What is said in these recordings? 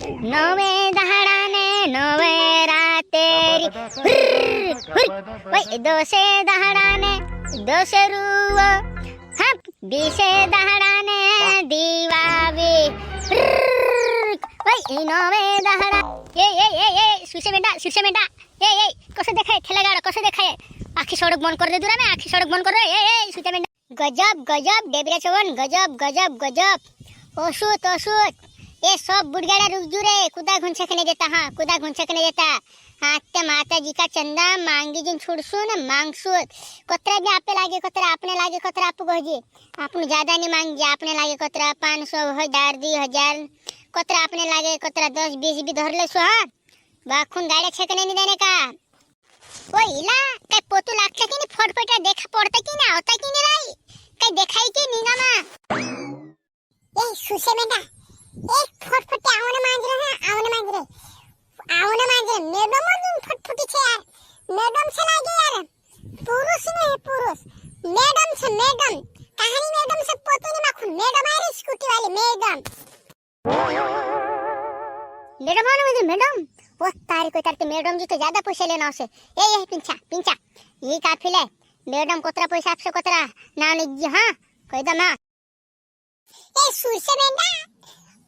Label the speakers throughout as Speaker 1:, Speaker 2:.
Speaker 1: नवे दहाडाने नवे रातेरी वै दोसे दहाडाने दोसे रुव हम बीसे दहाडाने दिवावे वै नवे दहाडा ए सुशे बेटा ए कसं देखाय ठेला गाडा कसं देखाय आखी सडक बंद कर दे दूरा में आखी सडक बंद कर ए सुशे बेटा गजब डेबरे चवन गजब ओसूत ये सब बुढ़गाड़ा रुक जुरे कुदा घुंचा खने देता आते माता जी का चंदा मांगी जिन छुड़सुन मांगसुत कतरा भी आपे लागे कतरा अपने लागे कतरा आपको गहजी आपने ज्यादा नहीं मांगी आपने लागे कतरा 500 1000 2000 कतरा अपने लागे कतरा 10 20 भी धर ले सो हां बाखुन गाड़े छकने नहीं देने का ओ इला काय पोतू लागते की नहीं फटफटा देखा पड़ता की ना होता की नहीं राई काय देखाई की नीना मा ए सुसे बेटा एक फटफटे आवने मांज रे मैडम अजून फटफटी छे यार मैडम से लागे यार पुरुष नहीं है पुरुष मैडम कहानी मैडम से पोतू नहीं माखुन मैडम आ रही स्कूटी वाली मैडम वो तारी को तारते मैडम जी तो ज्यादा पैसे लेना उसे ए पिंचा ये काफिले मैडम कोतरा पैसा आपसे कोतरा ना नहीं हां कोई दमा ए सुसे बेटा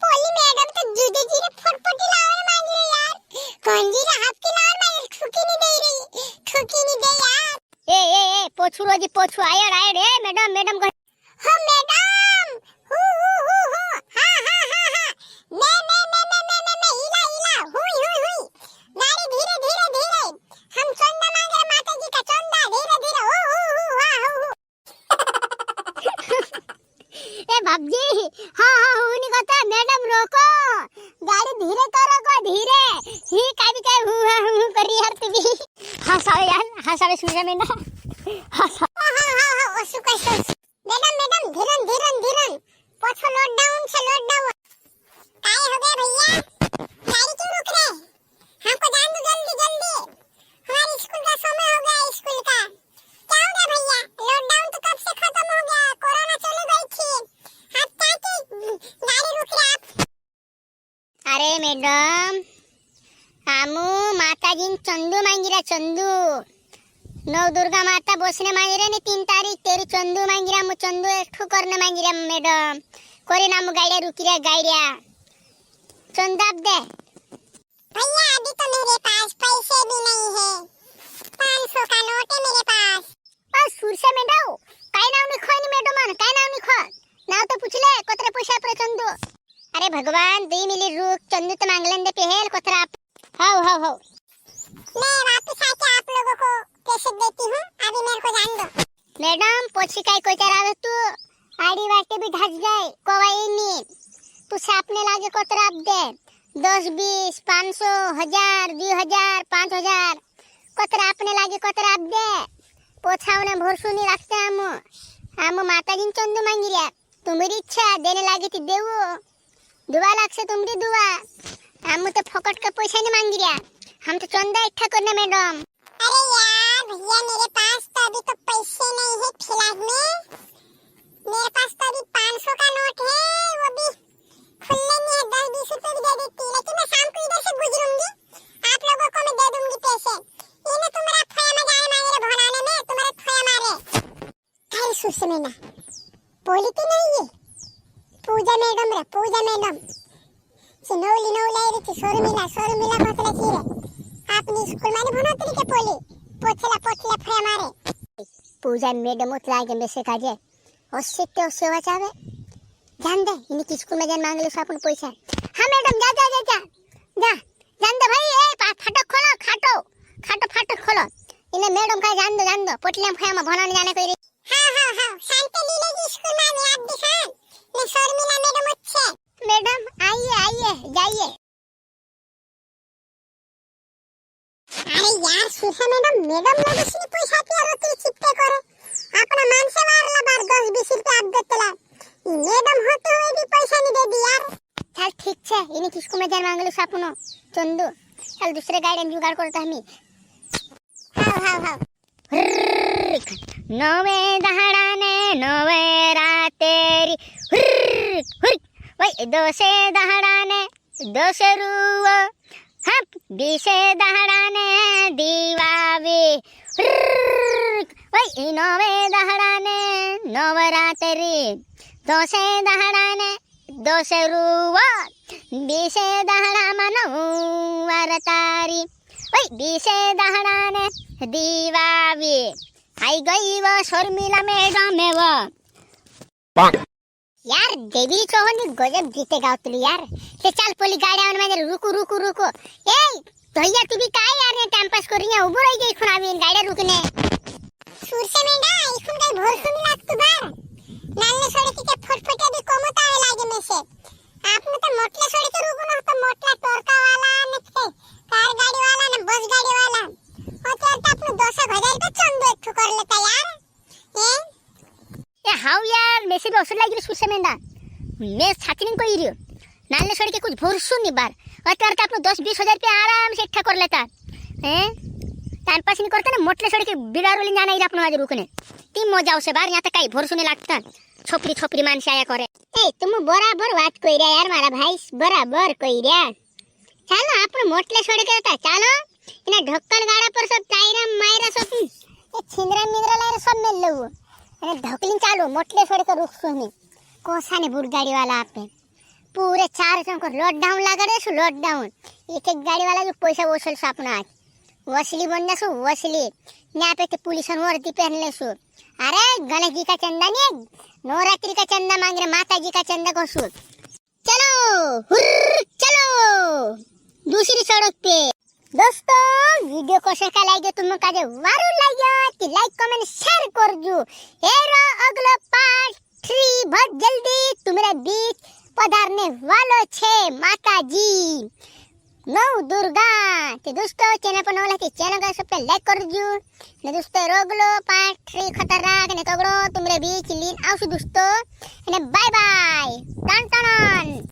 Speaker 1: पोली मैडम तो जुदे जी रे फटफटी लावने मांग रही यार कौन जी रे हाथ की लावर मांग ठुकी नहीं दे यार ए पोछू रोजी पोछू आयर ए मैडम हो मैडम हु हां मैं इला हुई गाड़ी धीरे हम चंदा मांग रहे माता जी का चंदा धीरे हु ए बाबजी हां हुनी कहता मैडम रोको गाड़ी धीरे करो धीरे ही काय हु करी यार तू भी हसावे सुजा में ना हसा हां ओसु कैसे मैडम धीरन पोछो लोड डाउन काय हो गया भैया गाड़ी क्यों रुक रहे हमको जान दो जल्दी हमारे स्कूल का समय हो गया स्कूल का क्या हो गया भैया लॉकडाउन तो कब से खत्म हो गया कोरोना चली गई थी आप क्या गाड़ी रुक रहे आप अरे मैडम आमू माताजी चंदू मांगिरा चंदू नौ दुर्गा माता बसने मांगिरे ने 3 तारीख तेरी चंदू मांगिरा मु चंदू एकठू करने मांगिरा मैडम कोरी नाम गाड़िया रुकिरा गाड़िया चंदाब दे भैया अभी तो मेरे पास पैसे भी नहीं है 500 का नोट है मेरे पास और सुरसे में दाओ काय नाम लिखो नि मैडम काय नाम लिखो नाव तो पूछ ले कतरे पैसा पर चंदू अरे भगवान 2 मिनट रुक चंदू तो मांगलन दे पहल कतरा हाउ मैं वापस आके आप लोगों को कैसे देती हूं अभी मेरे को जान दो मैडम पोछी काय कोई चरावे तू आड़ी वाटे भी ढस गए कोवाई नी तू सापने लागे कतरा आप दे 10 20 500 1000 2000 5000 कतरा अपने लागे कतरा आप दे पोछावने भरसुनी रखते हम माताजी चंदू मांगिरिया तुम्हारी इच्छा देने लागे थी देवो दुआ लाख से तुम्हारी दुआ हम तो फकट का पैसा नहीं मांगिरिया हम तो चंदा इकट्ठा करने मैडम अरे यार भैया मेरे पास तो अभी तो पैसे नहीं है फिलहाल में मेरे पास तो अभी 500 का नोट है वो भी खुले नहीं है 10-20 रुपए भी दे देती लेकिन मैं शाम को इधर से गुजरूंगी आप लोगों को मैं दे दूंगी पैसे ये ना तुम्हारा खोया में जाए मांगे भोनाने में तुम्हारा खोया मारे अरे सुसे में ना बोली थी नहीं ये पूजा मैडम नौली रीति सोरमिला कसला चीरे आपनी स्कूल माने भनोतरी के पोछला फ्रे मारे पूजा मैडम उतला के मेसे काजे ओसिते ओसेवा चावे जान दे इनकी स्कूल में जान मांगले अपन पैसा हां मैडम जा जान दे भाई ए फाटक खोलो खाटो फाटक खोलो इने मैडम का जान दो पोटले में खाया भनाने जाने कोई हां शांति लीले जी स्कूल में आप दिखान ने शर्मिला मैडम अच्छे मैडम आइए जाइए अरे यार सुहा मैडम लोग इसने पैसा क्या रोती चिपटे करे अपना मान से वारला बार 10-20 रुपए आप देतेला ये मैडम होते हुए भी पैसा नहीं दे दी यार चल ठीक छे इने किसको में जान मांगले सापुनो चंदू चल दूसरे गाड़ी में जुगाड़ करता हमी हां नवे दहाडाने नवे रातेरी वै दोसे दहाडाने दोसरुव हाँ बीसे दहाडाने दिवावे वही नवे दहाडाने नवरात्री दोसे दहाडाने दोसरुव बीसे दहाडा मनवरतारी वही बीसे दहाडाने दिवावे आई गई वो शर्मिला मैडम है वो यार देवी चौहान गजब गीते गावतली यार ते चल पोली गाड़ी आवन माझे रुको रुको रुको ए भैया तू भी काय यार ने टाइम पास कर रही है उबो रही गई खुनावी गाड़ी रुकने सुरसे मेंढा इखुन काय भोर सुनी लागतो बार नालने सोडे के फटफटे भी कोमत आवे लागे में से आपने तो मोटले सोडे के रुको ना तो मोटला टोरका वाला ने कार गाड़ी वाला ने बस गाड़ी वाला होते तो अपने 200,000 तो चंदो एक कर लेता यार ए हाउ यार मेसे भी औसर लागिर सुरसे मेंढा मैं छातीन को इरियो नालने छोड़ के कुछ भरोसा नहीं बार और तो अपने 10-20 हजार रुपया आराम से इकट्ठा कर लेता हैं टाइम पास नहीं करता ना मोटले छोड़ के बिडारोली जाना ही अपने आज रुकने तीन मजा उसे बार यहाँ तक कहीं भरोसा नहीं लगता छोपरी छोपरी मान से आया करे ए तुम बराबर बात कोई रहा यार मारा भाई बराबर कोई रहा चलो अपने मोटले छोड़ के रहता चलो इन्हें ढक्कन गाड़ा पर सब टायरा मायरा सब छिंदरा मिंदरा लायरा सब मिल लो अरे ढकलिन चालू मोटले छोड़ के रुक सुनी कोसा ने बुढ़ गाड़ी वाला आपे पूरे 4 जन को लॉकडाउन लगा दे सो लॉकडाउन एक गाड़ी वाला जो पैसा वसूल सो अपना आज वसली बनना सो वसली यहाँ पे तो पुलिस वर्दी पहन ले सो अरे गणेश जी का चंदा नहीं नवरात्रि का चंदा मांग रहे माता जी का चंदा को सो चलो चलो दूसरी सड़क पे दोस्तों वीडियो को कैसा लगे तुम काजे वारू लगे तो लाइक कमेंट शेयर कर जो एरो अगला पार्ट 3 बहुत जल्दी तुम्हारे बीच पधारने वालो छे माता जी नौ दुर्गा तो दोस्तों चैनल पर नवा है चैनल का सब पे लाइक कर जो ने दोस्तों रोगलो पार्ट 3 खतरनाक ने तगड़ो तुम्हारे बीच लीन आवशु दोस्तों ने बाय बाय टन टन